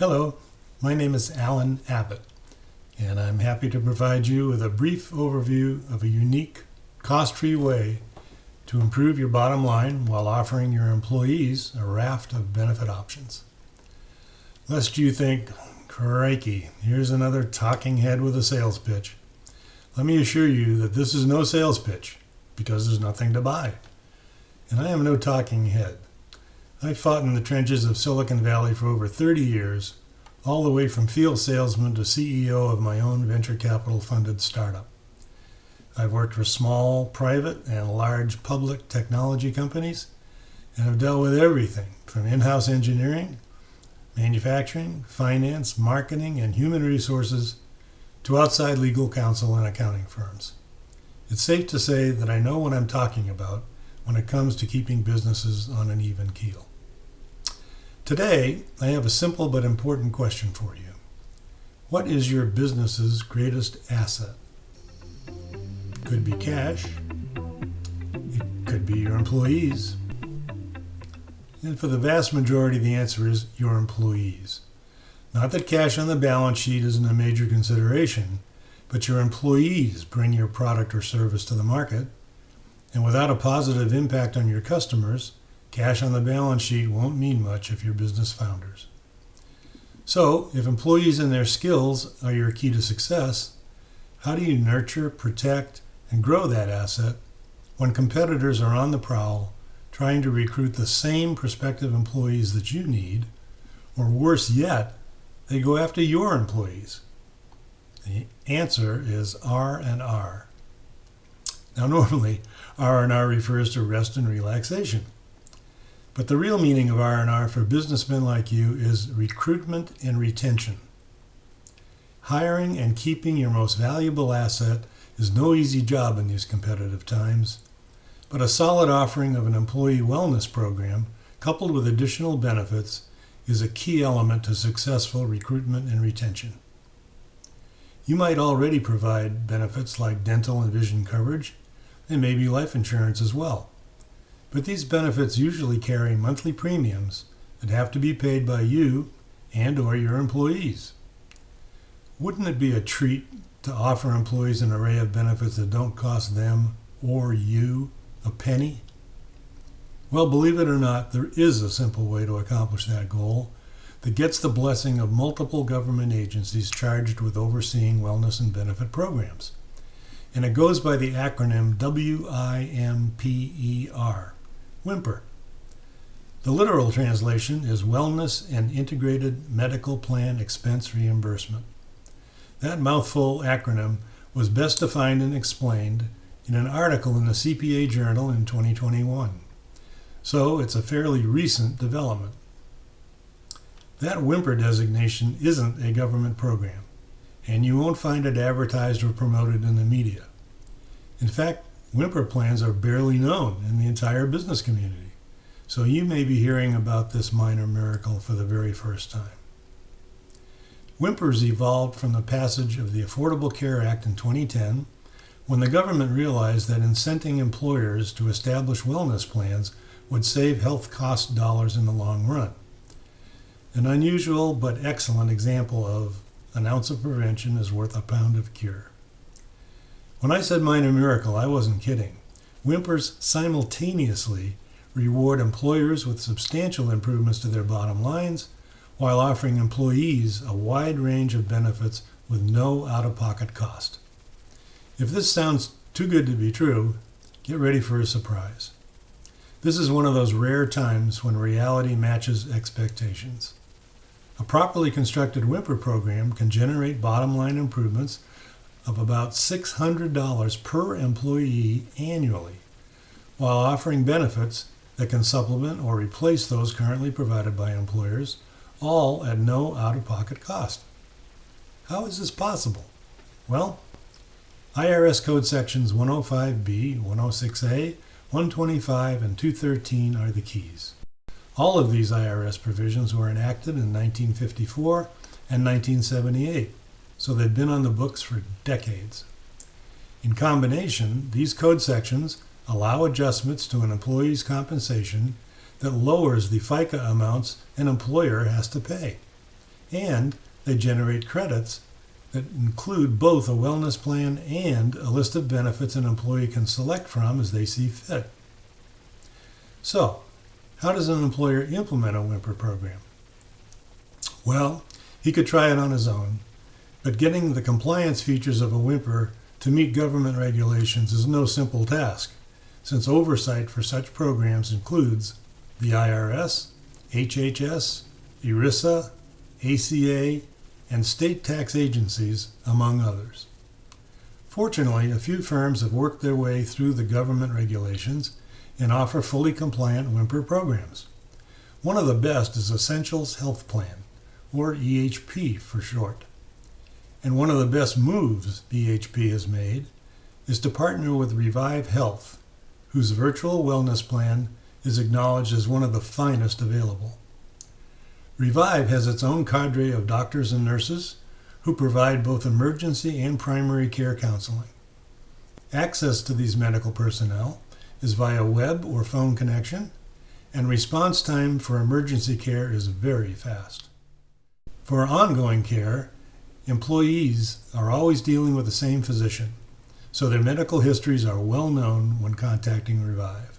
Hello, my name is Alan Abbott, and I'm happy to provide you with a brief overview of a unique, cost-free way to improve your bottom line while offering your employees a raft of benefit options. Lest you think, crikey, here's another talking head with a sales pitch. Let me assure you that this is no sales pitch, because there's nothing to buy. And I am no talking head. I fought in the trenches of Silicon Valley for over 30 years, all the way from field salesman to CEO of my own venture capital funded startup. I've worked for small, private, and large public technology companies, and have dealt with everything from in-house engineering, manufacturing, finance, marketing, and human resources to outside legal counsel and accounting firms. It's safe to say that I know what I'm talking about when it comes to keeping businesses on an even keel. Today, I have a simple but important question for you. What is your business's greatest asset? It could be cash. It could be your employees. And for the vast majority, the answer is your employees. Not that cash on the balance sheet isn't a major consideration, but your employees bring your product or service to the market, and without a positive impact on your customers, cash on the balance sheet won't mean much if you're business founders. So, if employees and their skills are your key to success, how do you nurture, protect, and grow that asset when competitors are on the prowl trying to recruit the same prospective employees that you need, or worse yet, they go after your employees? The answer is R&R. Now, normally, R&R refers to rest and relaxation. But the real meaning of R&R for businessmen like you is recruitment and retention. Hiring and keeping your most valuable asset is no easy job in these competitive times, but a solid offering of an employee wellness program, coupled with additional benefits, is a key element to successful recruitment and retention. You might already provide benefits like dental and vision coverage, and maybe life insurance as well. But these benefits usually carry monthly premiums that have to be paid by you and or your employees. Wouldn't it be a treat to offer employees an array of benefits that don't cost them or you a penny? Well, believe it or not, there is a simple way to accomplish that goal that gets the blessing of multiple government agencies charged with overseeing wellness and benefit programs. And it goes by the acronym WIMPER. WIMPER. The literal translation is Wellness and Integrated Medical Plan Expense Reimbursement. That mouthful acronym was best defined and explained in an article in the CPA Journal in 2021. So it's a fairly recent development. That WIMPER designation isn't a government program, and you won't find it advertised or promoted in the media. In fact, WIMPER plans are barely known in the entire business community, so you may be hearing about this minor miracle for the very first time. WIMPERs evolved from the passage of the Affordable Care Act in 2010, when the government realized that incenting employers to establish wellness plans would save health cost dollars in the long run. An unusual but excellent example of an ounce of prevention is worth a pound of cure. When I said minor miracle, I wasn't kidding. WIMPERs simultaneously reward employers with substantial improvements to their bottom lines while offering employees a wide range of benefits with no out-of-pocket cost. If this sounds too good to be true, get ready for a surprise. This is one of those rare times when reality matches expectations. A properly constructed WIMPER program can generate bottom-line improvements of about $600 per employee annually, while offering benefits that can supplement or replace those currently provided by employers, all at no out-of-pocket cost. How is this possible? Well, IRS Code Sections 105B, 106A, 125, and 213 are the keys. All of these IRS provisions were enacted in 1954 and 1978. So they've been on the books for decades. In combination, these code sections allow adjustments to an employee's compensation that lowers the FICA amounts an employer has to pay. and they generate credits that include both a wellness plan and a list of benefits an employee can select from as they see fit. So, how does an employer implement a WIMPER program? Well, he could try it on his own, but getting the compliance features of a WIMPER to meet government regulations is no simple task, since oversight for such programs includes the IRS, HHS, ERISA, ACA, and state tax agencies, among others. Fortunately, a few firms have worked their way through the government regulations and offer fully compliant WIMPER programs. One of the best is Essentials Health Plan, or EHP for short. And one of the best moves EHP has made is to partner with Revive Health, whose virtual wellness plan is acknowledged as one of the finest available. Revive has its own cadre of doctors and nurses who provide both emergency and primary care counseling. Access to these medical personnel is via web or phone connection, and response time for emergency care is very fast. For ongoing care, employees are always dealing with the same physician, so their medical histories are well known when contacting Revive.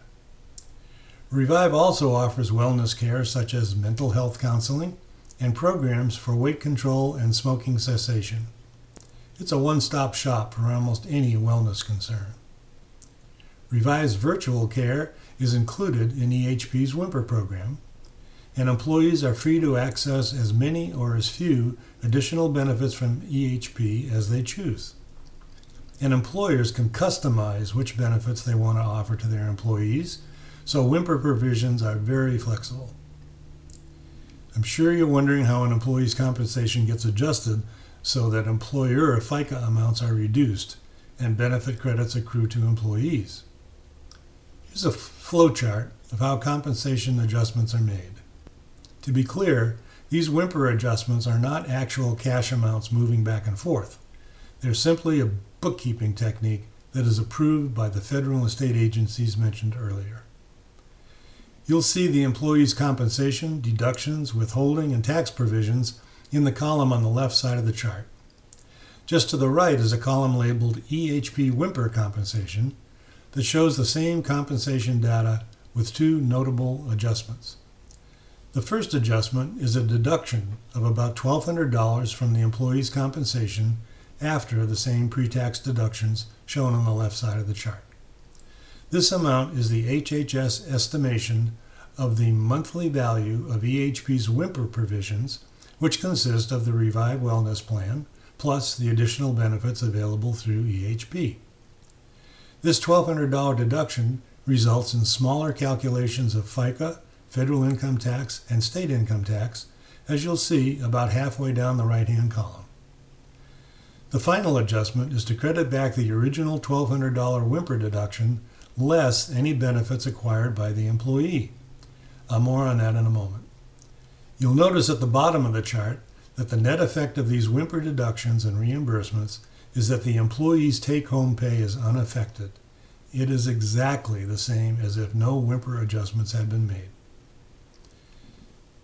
Revive also offers wellness care such as mental health counseling and programs for weight control and smoking cessation. It's a one-stop shop for almost any wellness concern. Revive's virtual care is included in EHP's WIMPER program, and employees are free to access as many or as few additional benefits from EHP as they choose. And employers can customize which benefits they want to offer to their employees, so WIMPER provisions are very flexible. I'm sure you're wondering how an employee's compensation gets adjusted so that employer FICA amounts are reduced and benefit credits accrue to employees. Here's a flowchart of how compensation adjustments are made. To be clear, these WIMPER adjustments are not actual cash amounts moving back and forth. They're simply a bookkeeping technique that is approved by the federal and state agencies mentioned earlier. You'll see the employee's compensation, deductions, withholding, and tax provisions in the column on the left side of the chart. Just to the right is a column labeled EHP WIMPER compensation that shows the same compensation data with two notable adjustments. The first adjustment is a deduction of about $1,200 from the employee's compensation after the same pre-tax deductions shown on the left side of the chart. This amount is the HHS estimation of the monthly value of EHP's WIMPER provisions, which consist of the Revive Wellness Plan, plus the additional benefits available through EHP. This $1,200 deduction results in smaller calculations of FICA, federal income tax, and state income tax, as you'll see about halfway down the right-hand column. The final adjustment is to credit back the original $1,200 WIMPER deduction less any benefits acquired by the employee. More on that in a moment. You'll notice at the bottom of the chart that the net effect of these WIMPER deductions and reimbursements is that the employee's take-home pay is unaffected. It is exactly the same as if no WIMPER adjustments had been made.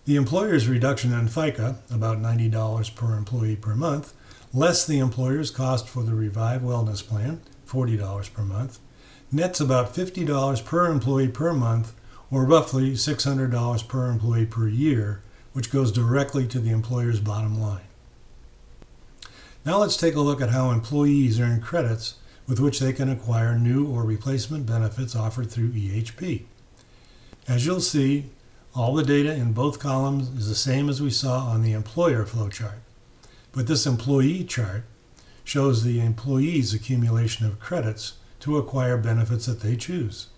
The employer's reduction in FICA, about $90 per employee per month, less the employer's cost for the Revive Wellness Plan, $40 per month, nets about $50 per employee per month, or roughly $600 per employee per year, which goes directly to the employer's bottom line. Now let's take a look at how employees earn credits with which they can acquire new or replacement benefits offered through EHP. As you'll see, all the data in both columns is the same as we saw on the employer flowchart, but this employee chart shows the employee's accumulation of credits to acquire benefits that they choose.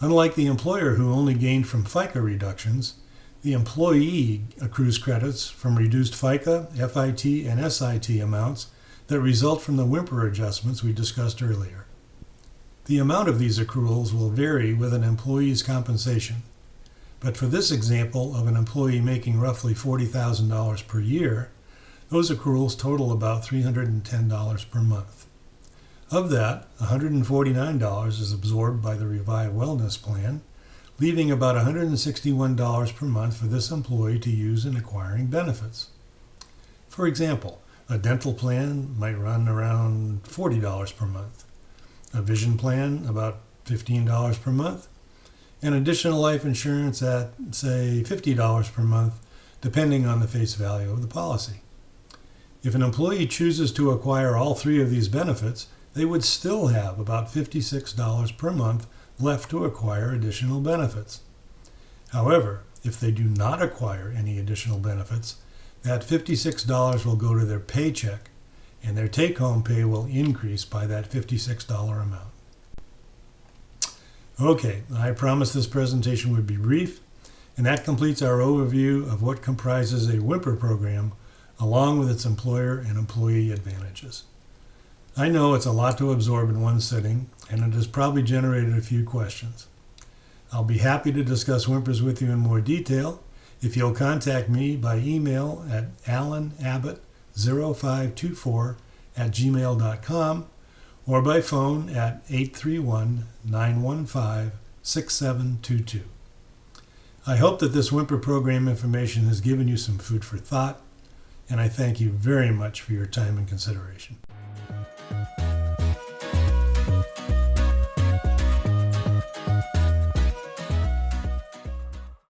Unlike the employer who only gained from FICA reductions, the employee accrues credits from reduced FICA, FIT, and SIT amounts that result from the WIMPER adjustments we discussed earlier. The amount of these accruals will vary with an employee's compensation, but for this example of an employee making roughly $40,000 per year, those accruals total about $310 per month. Of that, $149 is absorbed by the Revive Wellness Plan, leaving about $161 per month for this employee to use in acquiring benefits. For example, a dental plan might run around $40 per month, a vision plan about $15 per month, and additional life insurance at, say, $50 per month, depending on the face value of the policy. If an employee chooses to acquire all three of these benefits, they would still have about $56 per month left to acquire additional benefits. However, if they do not acquire any additional benefits, that $56 will go to their paycheck, and their take-home pay will increase by that $56 amount. Okay, I promised this presentation would be brief, and that completes our overview of what comprises a WIMPER program, along with its employer and employee advantages. I know it's a lot to absorb in one sitting, and it has probably generated a few questions. I'll be happy to discuss WIMPERs with you in more detail if you'll contact me by email at allanabbott0524@gmail.com or by phone at 831-915-6722. I hope that this WIMPER program information has given you some food for thought, and I thank you very much for your time and consideration.